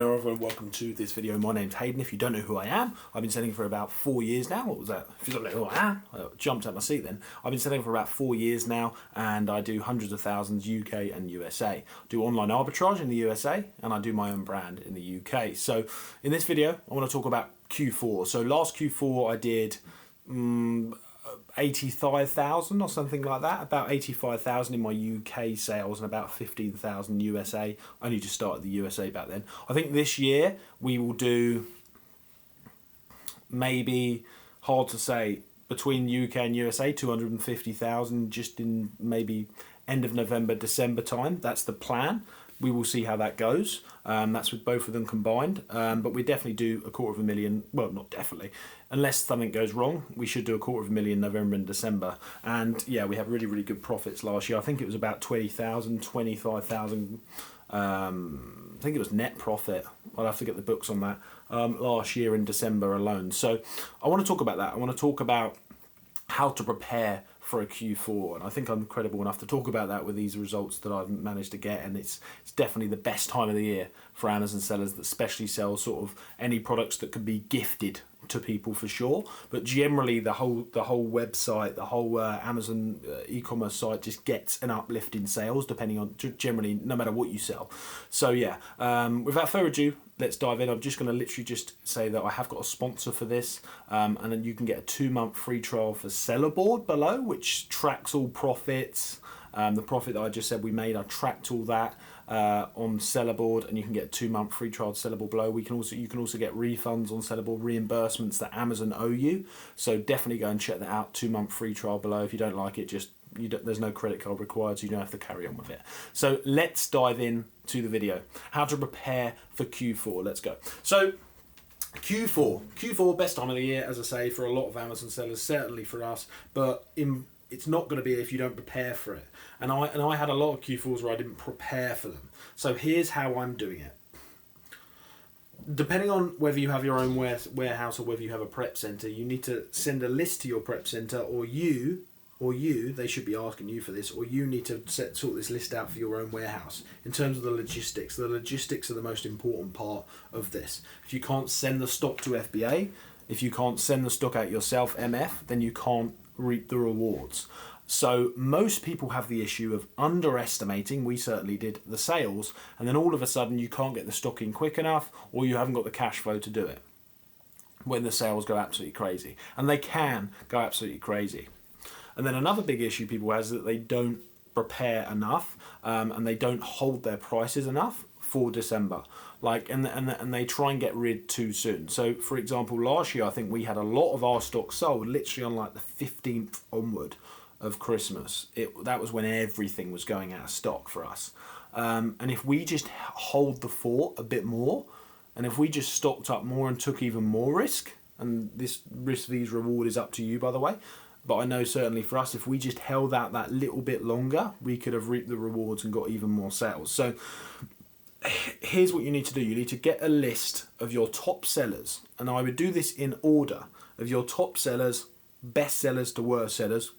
Hello everyone, welcome to this video. My name's Hayden. If you don't know who I am, I've been selling for about 4 years now. What was that? If you don't know who I am, I jumped out my seat then. I've been selling for about 4 years now, and I do hundreds of thousands UK and USA. I do online arbitrage in the USA, and I do my own brand in the UK. So in this video, I want to talk about Q4. So last Q4 I did 85,000 or something like that, about 85,000 in my UK sales and about 15,000 USA. I only just started the USA back then. I think this year we will do, maybe, hard to say, between UK and USA 250,000 just in maybe end of November, December time. That's the plan. We will see how that goes. That's with both of them combined. But we definitely do 250,000. Well, not definitely. Unless something goes wrong, we should do 250,000 November and December. And yeah, we had really, really good profits last year. I think it was about 20,000, 25,000. I think it was net profit. I'll have to get the books on that. Last year in December alone. So I want to talk about that. I want to talk about how to prepare for a Q4, and I think I'm credible enough to talk about that with these results that I've managed to get, and it's definitely the best time of the year for Amazon sellers that especially sell sort of any products that can be gifted to people for sure. But generally the whole website, the whole Amazon e-commerce site just gets an uplift in sales depending on generally no matter what you sell. So yeah, without further ado, let's dive in. I'm just going to literally just say that I have got a sponsor for this, and then you can get a 2-month free trial for Sellerboard below, which tracks all profits. The profit that I just said we made, I tracked all that on Sellerboard, and you can get a 2-month free trial to Sellerboard below. You can also get refunds on Sellerboard, reimbursements that Amazon owe you. So definitely go and check that out. 2-month free trial below. If you don't like it, there's no credit card required, so you don't have to carry on with it. So let's dive in to the video. How to prepare for Q4. Let's go. So Q4, best time of the year, as I say, for a lot of Amazon sellers, certainly for us, but it's not going to be if you don't prepare for it. And I had a lot of Q4s where I didn't prepare for them. So here's how I'm doing it. Depending on whether you have your own warehouse or whether you have a prep center, you need to send a list to your prep center, or they should be asking you for this, or you need to sort this list out for your own warehouse in terms of the logistics. The logistics are the most important part of this. If you can't send the stock to FBA, if you can't send the stock out yourself, MF, then you can't reap the rewards. So most people have the issue of underestimating, we certainly did, the sales, and then all of a sudden you can't get the stock in quick enough, or you haven't got the cash flow to do it when the sales go absolutely crazy. And they can go absolutely crazy. And then another big issue people have is that they don't prepare enough, and they don't hold their prices enough for December. And they try and get rid too soon. So for example, last year I think we had a lot of our stock sold literally on like the 15th onward of Christmas. That was when everything was going out of stock for us. And if we just hold the fort a bit more, and if we just stocked up more and took even more risk, and this risk vs reward is up to you, by the way, but I know certainly for us, if we just held out that little bit longer, we could have reaped the rewards and got even more sales. So here's what you need to do. You need to get a list of your top sellers, and I would do this in order of your top sellers, best sellers to worst sellers.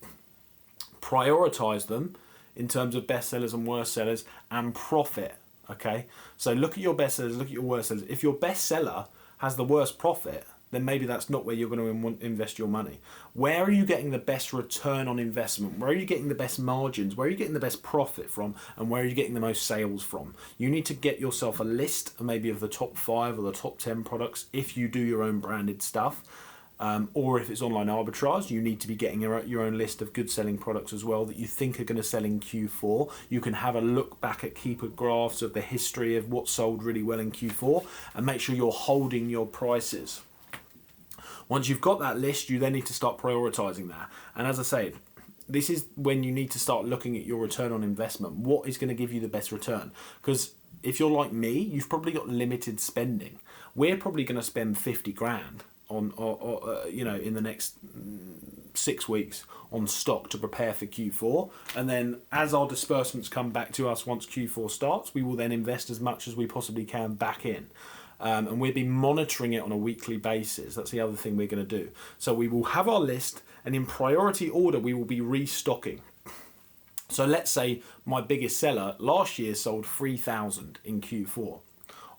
Prioritize them in terms of best sellers and worst sellers, and profit. Okay, so look at your best sellers, look at your worst sellers. If your best seller has the worst profit, then maybe that's not where you're going to invest your money. Where are you getting the best return on investment? Where are you getting the best margins? Where are you getting the best profit from? And where are you getting the most sales from? You need to get yourself a list maybe of the top 5 or the top 10 products if you do your own branded stuff. Or if it's online arbitrage, you need to be getting your own list of good selling products as well that you think are going to sell in Q4. You can have a look back at keeper graphs of the history of what sold really well in Q4 and make sure you're holding your prices. Once you've got that list, you then need to start prioritizing that. And as I say, this is when you need to start looking at your return on investment. What is going to give you the best return? Because if you're like me, you've probably got limited spending. We're probably going to spend 50 grand on, in the next 6 weeks on stock to prepare for Q4. And then as our disbursements come back to us once Q4 starts, we will then invest as much as we possibly can back in. And we'll be monitoring it on a weekly basis. That's the other thing we're going to do. So we will have our list, and in priority order, we will be restocking. So let's say my biggest seller last year sold 3,000 in Q4.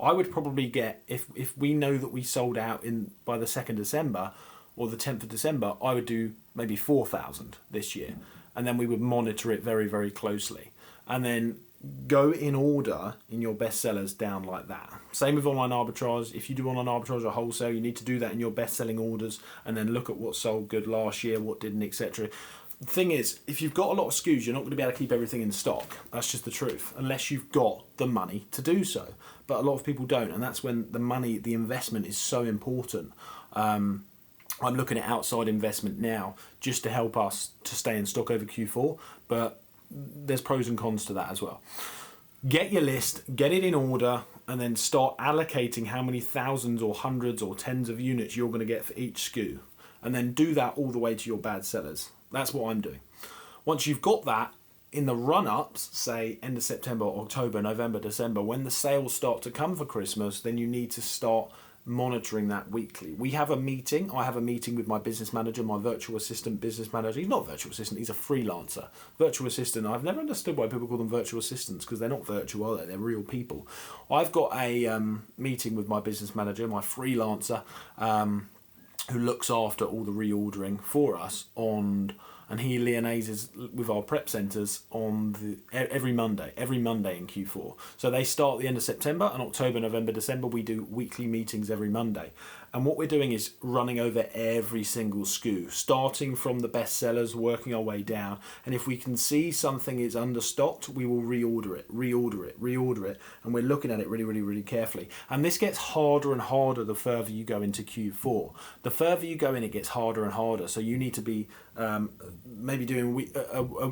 I would probably get, if we know that we sold out by the 2nd December or the 10th of December, I would do maybe 4,000 this year. And then we would monitor it very, very closely. And then go in order in your best sellers down like that. Same with online arbitrage. If you do online arbitrage or wholesale, you need to do that in your best selling orders and then look at what sold good last year, what didn't, etc. The thing is, if you've got a lot of SKUs, you're not going to be able to keep everything in stock. That's just the truth, unless you've got the money to do so. But a lot of people don't, and that's when the investment is so important. I'm looking at outside investment now just to help us to stay in stock over Q4, but there's pros and cons to that as well. Get your list, get it in order, and then start allocating how many thousands or hundreds or tens of units you're going to get for each SKU. And then do that all the way to your bad sellers. That's what I'm doing. Once you've got that, in the run-ups, say end of September, October, November, December, when the sales start to come for Christmas, then you need to start monitoring that weekly. We have a meeting. I have a meeting with my business manager, my virtual assistant business manager. He's not a virtual assistant, he's a freelancer. Virtual assistant, I've never understood why people call them virtual assistants, because they're not virtual, are they? They're real people. I've got a meeting with my business manager, my freelancer, who looks after all the reordering for us and he liaises with our prep centres on every Monday in Q4. So they start at the end of September, and October, November, December we do weekly meetings every Monday. And what we're doing is running over every single SKU, starting from the best sellers, working our way down. And if we can see something is understocked, we will reorder it. And we're looking at it really, really, really carefully. And this gets harder and harder the further you go into Q4. The further you go in, it gets harder and harder. So you need to be maybe doing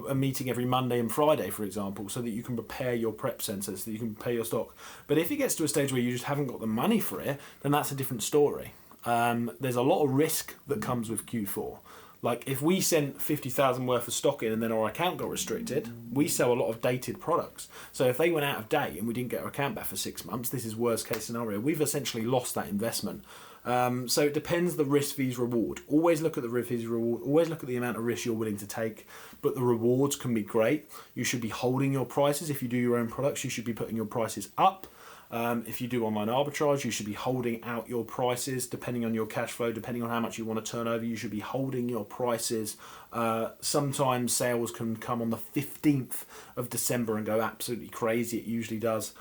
a meeting every Monday and Friday, for example, so that you can prepare your prep centres, so that you can prepare your stock. But if it gets to a stage where you just haven't got the money for it, then that's a different story. There's a lot of risk that comes with Q4. Like if we sent 50,000 worth of stock in and then our account got restricted, we sell a lot of dated products. So if they went out of date and we didn't get our account back for 6 months, this is worst case scenario. We've essentially lost that investment. So it depends the risk fees reward. Always look at the risk fees reward. Always look at the amount of risk you're willing to take. But the rewards can be great. You should be holding your prices. If you do your own products, you should be putting your prices up. If you do online arbitrage, you should be holding out your prices depending on your cash flow, depending on how much you want to turn over. You should be holding your prices. Sometimes sales can come on the 15th of December and go absolutely crazy. It usually does.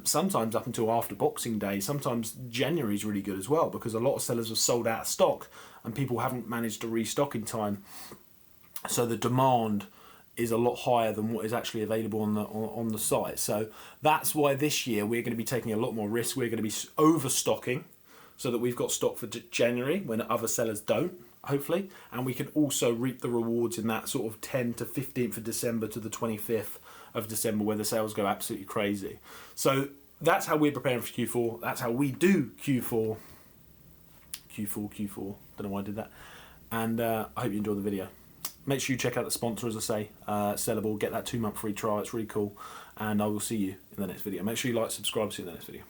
Sometimes up until after Boxing Day. Sometimes January is really good as well, because a lot of sellers have sold out of stock and people haven't managed to restock in time. So the demand is a lot higher than what is actually available on the site. So that's why this year we're going to be taking a lot more risk. We're going to be overstocking so that we've got stock for January when other sellers don't, hopefully. And we can also reap the rewards in that sort of 10th to 15th of December to the 25th of December where the sales go absolutely crazy. So that's how we're preparing for Q4. That's how we do Q4. Don't know why I did that. And I hope you enjoyed the video. Make sure you check out the sponsor, as I say, Sellable. Get that 2-month free trial. It's really cool. And I will see you in the next video. Make sure you like, subscribe. See you in the next video.